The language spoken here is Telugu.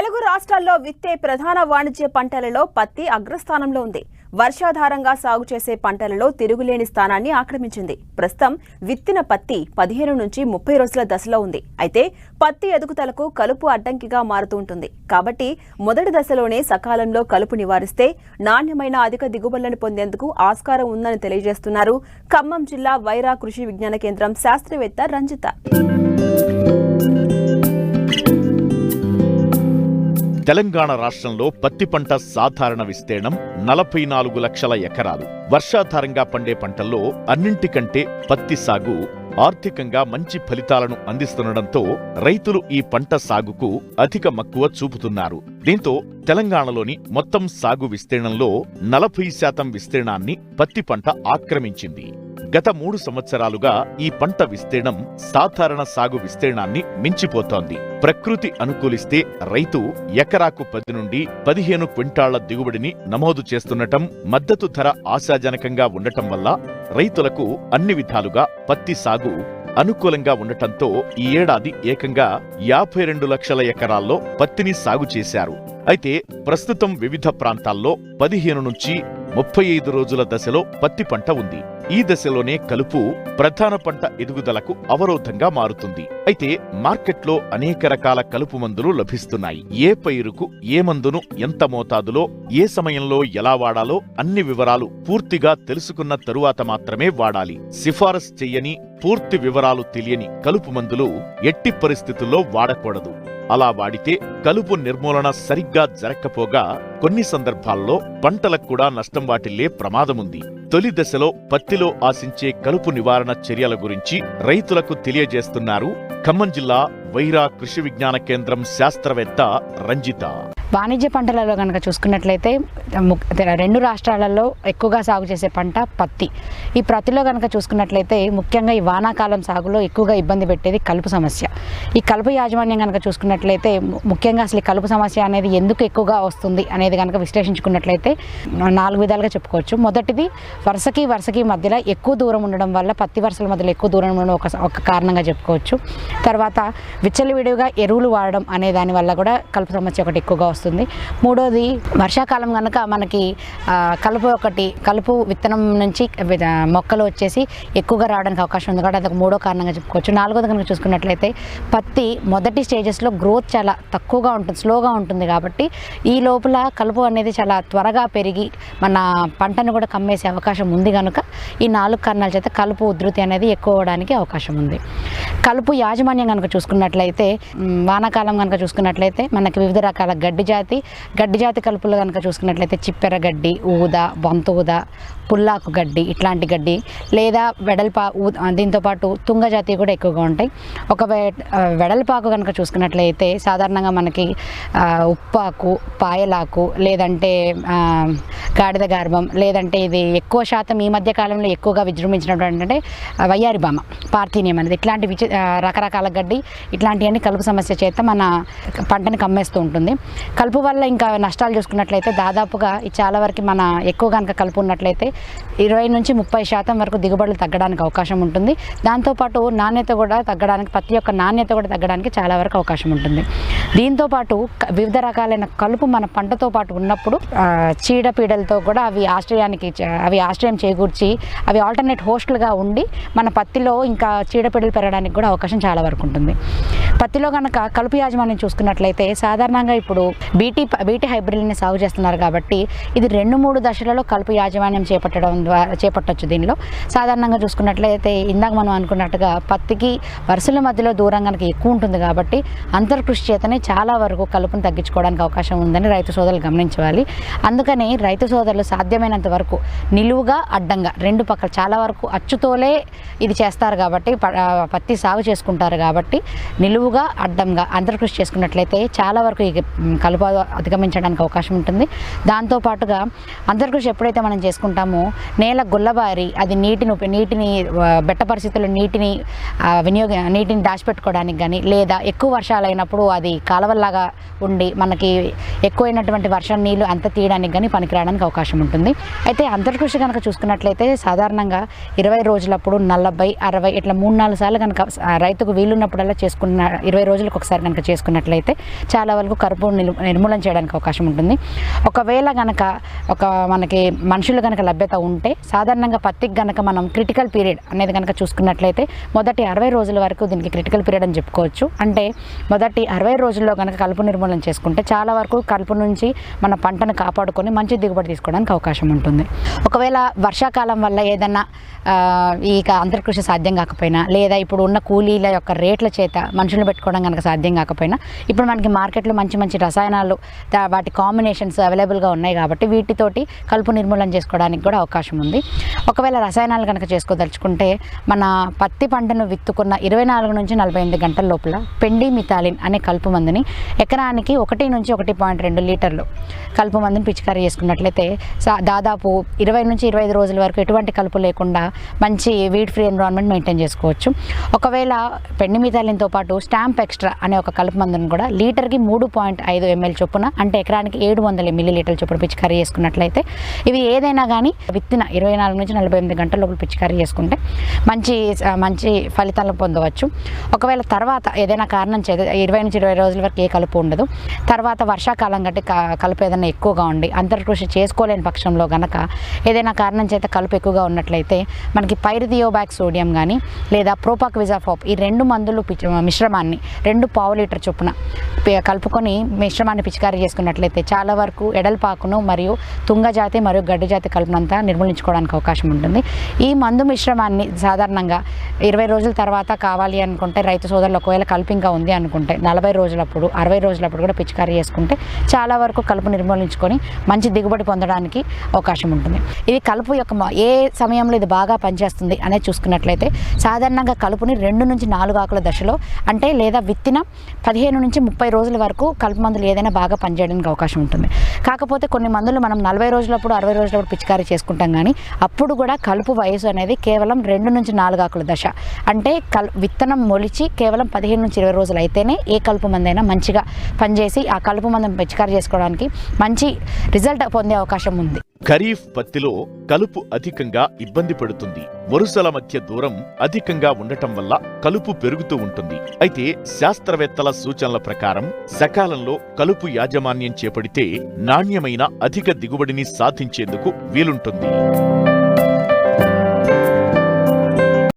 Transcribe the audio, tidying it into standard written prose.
తెలుగు రాష్ట్రాల్లో విత్తే ప్రధాన వాణిజ్య పంటలలో పత్తి అగ్రస్థానంలో ఉంది. వర్షాధారంగా సాగు చేసే పంటలలో తిరుగులేని స్థానాన్ని ఆక్రమించింది. ప్రస్తుతం విత్తిన పత్తి 15 నుంచి 30 రోజుల దశలో ఉంది. అయితే పత్తి ఎదుగుదలకు కలుపు అడ్డంకిగా మారుతూ ఉంటుంది. కాబట్టి మొదటి దశలోనే సకాలంలో కలుపు నివారిస్తే నాణ్యమైన అధిక దిగుబడులను పొందేందుకు ఆస్కారం ఉందని తెలియజేస్తున్నారు ఖమ్మం జిల్లా వైరా కృషి విజ్ఞాన కేంద్రం శాస్త్రవేత్త రంజిత. తెలంగాణ రాష్ట్రంలో పత్తి పంట సాధారణ విస్తీర్ణం 44 లక్షల ఎకరాలు. వర్షాధారంగా పండే పంటల్లో అన్నింటికంటే పత్తి సాగు ఆర్థికంగా మంచి ఫలితాలను అందిస్తుండటంతో రైతులు ఈ పంట సాగుకు అధిక మక్కువ చూపుతున్నారు. దీంతో తెలంగాణలోని మొత్తం సాగు విస్తీర్ణంలో 40% విస్తీర్ణాన్ని పత్తి పంట ఆక్రమించింది. గత 3 సంవత్సరాలుగా ఈ పంట విస్తీర్ణం సాధారణ సాగు విస్తీర్ణాన్ని మించిపోతోంది. ప్రకృతి అనుకూలిస్తే రైతు ఎకరాకు 10 నుండి 15 క్వింటాళ్ల దిగుబడిని నమోదు చేస్తుండటం, మద్దతు ధర ఆశాజనకంగా ఉండటం వల్ల రైతులకు అన్ని విధాలుగా పత్తి సాగు అనుకూలంగా ఉండటంతో ఈ ఏడాది ఏకంగా 52 లక్షల ఎకరాల్లో పత్తిని సాగు చేశారు. అయితే ప్రస్తుతం వివిధ ప్రాంతాల్లో 15 నుంచి 35 రోజుల దశలో పత్తి పంట ఉంది. ఈ దశలోనే కలుపు ప్రధాన పంట ఎదుగుదలకు అవరోధంగా మారుతుంది. అయితే మార్కెట్లో అనేక రకాల కలుపు మందులు లభిస్తున్నాయి. ఏ పైరుకు ఏ మందును ఎంత మోతాదులో ఏ సమయంలో ఎలా వాడాలో అన్ని వివరాలు పూర్తిగా తెలుసుకున్న తరువాత మాత్రమే వాడాలి. సిఫారసు చెయ్యని, పూర్తి వివరాలు తెలియని కలుపు మందులు ఎట్టి పరిస్థితుల్లో వాడకూడదు. అలా వాడితే కలుపు నిర్మూలన సరిగ్గా జరగకపోగా కొన్ని సందర్భాల్లో పంటలకు కూడా నష్టం వాటిల్లే ప్రమాదముంది. తొలి దశలో పత్తిలో ఆశించే కలుపు నివారణ చర్యల గురించి రైతులకు తెలియజేస్తున్నారు ఖమ్మం జిల్లా వైరా కృషి విజ్ఞాన కేంద్రం శాస్త్రవేత్త రంజిత. వాణిజ్య పంటలలో కనుక చూసుకున్నట్లయితే 2 రాష్ట్రాలలో ఎక్కువగా సాగు చేసే పంట పత్తి. ఈ పత్తిలో కనుక చూసుకున్నట్లయితే ముఖ్యంగా ఈ వానాకాలం సాగులో ఎక్కువగా ఇబ్బంది పెట్టేది కలుపు సమస్య. ఈ కలుపు యాజమాన్యం కనుక చూసుకున్నట్లయితే ముఖ్యంగా అసలు కలుపు సమస్య అనేది ఎందుకు ఎక్కువగా వస్తుంది అనేది కనుక విశ్లేషించుకున్నట్లయితే 4 విధాలుగా చెప్పుకోవచ్చు. మొదటిది వరుసకి మధ్యలో ఎక్కువ దూరం ఉండడం వల్ల, పత్తి వరుసల మధ్యలో ఎక్కువ దూరం ఉండడం ఒక కారణంగా చెప్పుకోవచ్చు. తర్వాత విచ్చలవిడిగా ఎరువులు వాడడం అనే దాని వల్ల కూడా కలుపు సమస్య ఒకటి ఎక్కువగా వస్తుంది. మూడోది వర్షాకాలం కనుక మనకి కలుపు విత్తనం నుంచి మొక్కలు వచ్చేసి ఎక్కువగా రావడానికి అవకాశం ఉంది కాబట్టి అదొక 3వ కారణంగా చెప్పుకోవచ్చు. 4వది కనుక చూసుకున్నట్లయితే పత్తి మొదటి స్టేజెస్లో గ్రోత్ చాలా తక్కువగా ఉంటుంది, స్లోగా ఉంటుంది. కాబట్టి ఈ లోపల కలుపు అనేది చాలా త్వరగా పెరిగి మన పంటను కూడా కమ్మేసే అవకాశం ఉంది. కనుక ఈ 4 కారణాల చేత కలుపు ఉధృతి అనేది ఎక్కువ అవడానికి అవకాశం ఉంది. కలుపు యాజమాన్యం కనుక చూసుకున్నట్లయితే వానాకాలం కనుక చూసుకున్నట్లయితే మనకి వివిధ రకాల గడ్డి జాతి కలుపులు కనుక చూసుకున్నట్లయితే చిప్పెర గడ్డి, ఊద, బంతు ఊద, పుల్లాకు గడ్డి, ఇట్లాంటి గడ్డి లేదా దీంతోపాటు తుంగ జాతి కూడా ఎక్కువగా ఉంటాయి. ఒక వెడల్పాకు కనుక చూసుకున్నట్లయితే సాధారణంగా మనకి ఉప్పాకు, పాయలాకు, లేదంటే గాడిద గర్భం, లేదంటే ఇది ఎక్కువ శాతం ఈ మధ్య కాలంలో ఎక్కువగా విజృంభించినటువంటి వయ్యారి బామ, పార్థీనియం అనేది, ఇట్లాంటి రకరకాల గడ్డి ఇట్లాంటివన్నీ కలుపు సమస్య చేత మన పంటని కమ్మేస్తూ ఉంటుంది. కలుపు వల్ల ఇంకా నష్టాలు చూసుకున్నట్లయితే దాదాపుగా చాలా వరకు మన ఎక్కువ కనుక కలుపు ఉన్నట్లయితే 20 నుంచి 30% వరకు దిగుబడులు తగ్గడానికి అవకాశం ఉంటుంది. దాంతోపాటు నాణ్యత కూడా తగ్గడానికి, పత్తి యొక్క నాణ్యత కూడా తగ్గడానికి చాలా వరకు అవకాశం ఉంటుంది. దీంతోపాటు వివిధ రకాలైన కలుపు మన పంటతో పాటు ఉన్నప్పుడు చీడపీడలతో కూడా అవి ఆశ్రయం చేకూర్చి అవి ఆల్టర్నేట్ హోస్టులుగా ఉండి మన పత్తిలో ఇంకా చీడపీడలు పెరగడానికి కూడా అవకాశం చాలా వరకు ఉంటుంది. పత్తిలో కనుక కలుపు యాజమాన్యం చూసుకున్నట్లయితే సాధారణంగా ఇప్పుడు బీటీ హైబ్రిడ్ని సాగు చేస్తున్నారు కాబట్టి ఇది 2-3 దశలలో కలుపు యాజమాన్యం చేపట్టొచ్చు. దీనిలో సాధారణంగా చూసుకున్నట్లయితే ఇందాక మనం అనుకున్నట్టుగా పత్తికి వరుసల మధ్యలో దూరం కనుక ఎక్కువ ఉంటుంది కాబట్టి అంతర్కృషి చేతనే చాలా వరకు కలుపును తగ్గించుకోవడానికి అవకాశం ఉందని రైతు సోదరులు గమనించాలి. అందుకని రైతు సోదరులు సాధ్యమైనంత వరకు నిలువుగా, అడ్డంగా 2 పక్కల చాలా వరకు అచ్చుతోలే ఇది చేస్తారు కాబట్టి పత్తి సాగు చేసుకుంటారు కాబట్టి నిలువుగా, అడ్డంగా అంతర్కృషి చేసుకున్నట్లయితే చాలా వరకు ఈ కలుపు అధిగమించడానికి అవకాశం ఉంటుంది. దాంతోపాటుగా అంతర్కృషి ఎప్పుడైతే మనం చేసుకుంటామో నేల గుల్లబారి అది నీటిని బెట్ట పరిస్థితుల్లో నీటిని దాచిపెట్టుకోవడానికి కానీ, లేదా ఎక్కువ వర్షాలు అయినప్పుడు అది కాలువల్లాగా ఉండి మనకి ఎక్కువైనటువంటి వర్షం నీళ్ళు అంత తీయడానికి కానీ పనికిరావడానికి అవకాశం ఉంటుంది. అయితే అంతర్కృషి కనుక చూసుకున్నట్లయితే సాధారణంగా 20 రోజులప్పుడు 40, 60 ఇట్లా 3-4 సార్లు కనుక రైతుకు వీలున్నప్పుడల్లా చేసుకున్న 20 రోజులకు ఒకసారి కనుక చేసుకున్నట్లయితే చాలా వరకు కలుపు నిర్మూలన చేయడానికి అవకాశం ఉంటుంది. ఒకవేళ కనుక మనకి మనుషులు కనుక లభ్యత ఉంటే సాధారణంగా పత్తికి కనుక మనం క్రిటికల్ పీరియడ్ అనేది కనుక చూసుకున్నట్లయితే మొదటి 60 రోజుల వరకు దీనికి క్రిటికల్ పీరియడ్ అని చెప్పుకోవచ్చు. అంటే మొదటి 60 రోజుల్లో కనుక కలుపు నిర్మూలన చేసుకుంటే చాలా వరకు కలుపు నుంచి మన పంటను కాపాడుకొని మంచి దిగుబడి తీసుకోవడానికి అవకాశం ఉంటుంది. ఒకవేళ వర్షాకాలం వల్ల ఏదన్నా ఈ అంతర్కృషి సాధ్యం కాకపోయినా లేదా ఇప్పుడు ఉన్న కూలీల యొక్క రేట్ల చేత మనుషులు పెట్టుకోవడం కనుక సాధ్యం కాకపోయినా ఇప్పుడు మనకి మార్కెట్లో మంచి మంచి రసాయనాలు వాటి కాంబినేషన్స్ అవైలబుల్గా ఉన్నాయి కాబట్టి వీటితోటి కలుపు నిర్మూలన చేసుకోవడానికి కూడా అవకాశం ఉంది. ఒకవేళ రసాయనాలు కనుక చేసుకోదలుచుకుంటే మన పత్తి పంటను విత్తుకున్న 24 నుంచి 48 గంటల లోపల పెండిమిథాలిన్ అనే కలుపు మందుని ఎకరానికి 1 నుంచి 1.2 లీటర్లు కలుపు మందుని పిచికారీ చేసుకున్నట్లయితే దాదాపు 20 నుంచి 25 రోజుల వరకు ఎటువంటి కలుపు లేకుండా మంచి వీడ్ ఫ్రీ ఎన్విరాన్మెంట్ మెయింటైన్ చేసుకోవచ్చు. ఒకవేళ పెండిమిథాలిన్తో పాటు స్టాంప్ ఎక్స్ట్రా అనే ఒక కలుపు మందుని కూడా లీటర్కి 3.5 ml చొప్పున అంటే ఎకరానికి 700 మిల్లీలీటర్ల చొప్పున పిచికారీ చేసుకున్నట్లయితే ఇవి ఏదైనా కానీ విత్తిన 24 నుంచి 48 గంటల లోపల పిచికారీ చేసుకుంటే మంచి ఫలితాలను పొందవచ్చు. ఒకవేళ తర్వాత ఏదైనా కారణం చేత 20 నుంచి 20 రోజుల వరకు ఏ కలుపు ఉండదు. తర్వాత వర్షాకాలం గట్టి కలుపు ఏదైనా ఎక్కువగా ఉండి అంతర్కృషి చేసుకోలేని పక్షంలో గనక ఏదైనా కారణం చేత కలుపు ఎక్కువగా ఉన్నట్లయితే మనకి పైరిథియోబాక్ సోడియం కానీ లేదా ప్రోపాక్విజాఫాప్ ఈ 2 మందులు మిశ్రమాన్ని 2 పావు లీటర్ చొప్పున కలుపుకొని మిశ్రమాన్ని పిచికారీ చేసుకున్నట్లయితే చాలా వరకు ఎడల్పాకును మరియు తుంగజాతి మరియు గడ్డి జాతి కలుపునంతా నిర్మూలించుకోవడానికి అవకాశం ఉంటుంది. ఈ మందు మిశ్రమాన్ని సాధారణంగా 20 రోజుల తర్వాత కావాలి అనుకుంటే రైతు సోదరులు ఒకవేళ కలుపు ఇంకా ఉంది అనుకుంటే 40 రోజులప్పుడు 60 రోజులప్పుడు కూడా పిచికారీ చేసుకుంటే చాలా వరకు కలుపు నిర్మూలించుకొని మంచి దిగుబడి పొందడానికి అవకాశం ఉంటుంది. ఇది కలుపు యొక్క ఏ సమయంలో ఇది బాగా పనిచేస్తుంది అనేది చూసుకున్నట్లయితే సాధారణంగా కలుపుని 2 నుంచి 4 ఆకుల దశలో అంటే లేదా విత్తిన 15 నుంచి 30 రోజుల వరకు కలుపు మందులు ఏదైనా బాగా పనిచేయడానికి అవకాశం ఉంటుంది. కాకపోతే కొన్ని మందులు మనం 40 రోజులప్పుడు 60 రోజులప్పుడు పిచికారీ చేసుకుంటాం కానీ అప్పుడు కూడా కలుపు వయసు అనేది కేవలం 2 నుంచి 4 ఆకుల దశ అంటే విత్తనం మొలిచి కేవలం 15 నుంచి 20 రోజులు అయితేనే ఏ కలుపు మందైనా మంచిగా పనిచేసి ఆ కలుపు మందును పిచికారీ చేసుకోవడానికి మంచి రిజల్ట్ పొందే అవకాశం ఉంది. ఖరీఫ్ పత్తిలో కలుపు అధికంగా ఇబ్బంది పడుతుంది. వరుసల మధ్య దూరం అధికంగా ఉండటం వల్ల కలుపు పెరుగుతూ ఉంటుంది. అయితే శాస్త్రవేత్తల సూచనల ప్రకారం సకాలంలో కలుపు యాజమాన్యం చేపడితే నాణ్యమైన అధిక దిగుబడిని సాధించేందుకు వీలుంటుంది.